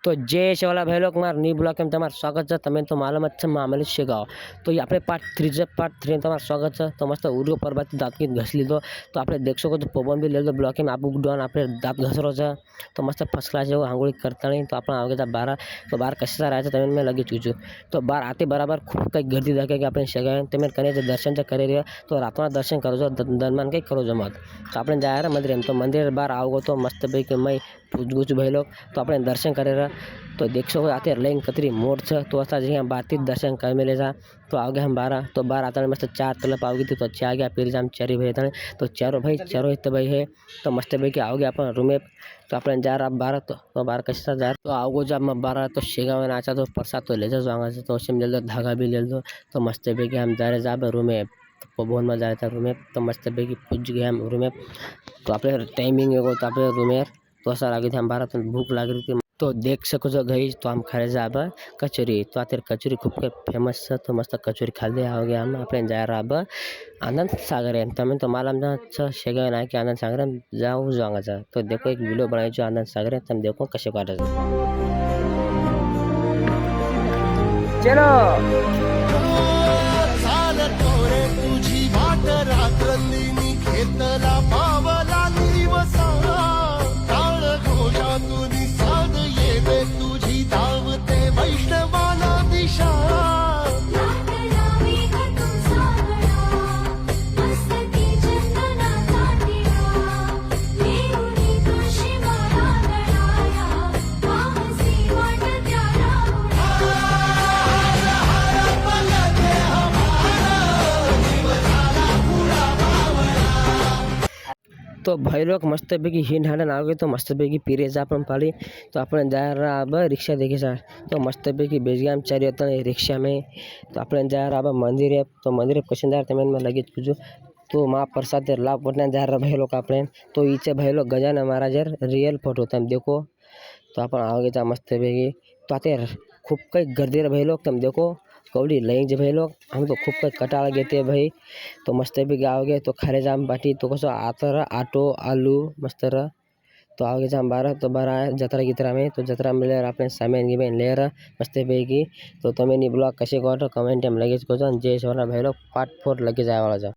तो जय शेवाला भाई लोग मार नी ब्लॉग में તમારું સ્વાગત છે। તમે તો માલમ જ છે મામલે શેગાવ તો એ આપણે પાર્ટ 3 છે। પાર્ટ 3 में તમારું સ્વાગત છે। તો મસ્ત ઉર્યો પરબાથી દાંત ઘસી લીધો તો આપણે દેખશો કે પવન બી લેલો બ્લોક में આબુ ડોન આપણે દાંત ઘસરો છે તો મસ્ત ફર્સ્ટ ક્લાસ જેવો આંગળી કરતા નહીં તો આપણે આવે બાર તો બાર કશા રહ્યા છે તમે મેં લગી ચૂક્યું તો બાર આતે બરાબર ખૂબ કંઈક ગરદી રાખે કે આપણે શેગાવ તમે કરે છે દર્શન છે કરી રહ્યા તો રાતના દર્શન કરો છો દરમિયાન કંઈક કરો છો મત તો આપણે જાય મંદિર એમ તો મંદિર બહાર આવો તો મસ્ત ભાઈ કે મય પૂછગુછ ભાઈ लोग तो अपने दर्शन करे रहा तो देख सको आते लेंग कतरी मोड़ छ तो ऐसा जी हम बात दर्शन कर मिले जा तो आगे हम 12 तो 12 आता मस्त 4 तलप आओगी तो अच्छे आ गया फिर हम चारी भाई था तो चारों भाई भाई है तो मस्त भाई के आओगे अपन रूम में तो अपने जा रहा 12 तो 12 कैसा जा तो आओगे जब मैं 12 तो शेगा में नाचा तो प्रसाद तो ले जाओ तो उसमें ले लो धागा भी ले लो तो मस्त भाई के हम जा रहे जा रूम में तो बहुत मजा आया था रूम में तो मस्त भाई की पूछ गए हम रूम में तो अपने टाइमिंग है तो अपने रूम में तो ऐसा लगी थी हम 12 तो भूख लग रही थी तो देख सको जो गई तो हम खाए जा कचौरी तो आते कचौरी खूब के फेमस है तो मस्त कचौरी खा ले आओगे हम अपने जा रहा अब आनंद सागर है तमें तो मालूम ना अच्छा शेगा ना कि आनंद सागर जाओ जाऊँगा जा तो देखो एक वीडियो बनाई जो आनंद सागर है तुम देखो कैसे काटे चलो तो भाई लोग मस्त पैकी हिंड हांडन आओगे तो मस्त पैकी पीरे जा अपन पाली तो अपने जा रहा अब रिक्शा देखे सा तो मस्त पैकी बेच गया हम चार होता है रिक्शा में तो अपने जा रहा अब मंदिर है तो मंदिर है पसंदार तमें में लगे पूछो तो माँ प्रसाद लाभ पटना जा रहा भाई लोग अपने तो इचे भाई लोग गजान हमारा जर रियल फोटो तुम देखो तो अपन आओगे जा मस्त पैकी तो आते खूब कई गर्दी भाई लोग तुम देखो कौड़ी लेंगे भाई लोग हम तो खूब कई कटा लगे थे भाई तो मस्त भी आओगे तो खरे जाम बाटी तो कसो आता रहा आटो आलू मस्त रहा तो आओगे जाम 12 तो 12 जतरा की तरह में तो जतरा में ले अपने सामान की बहन ले रहा मस्त की तो तुम्हें नहीं ब्लॉग कैसे करो कमेंट में लगे जय सोना भाई लोग पार्ट 4 लगे जाए वाला जा।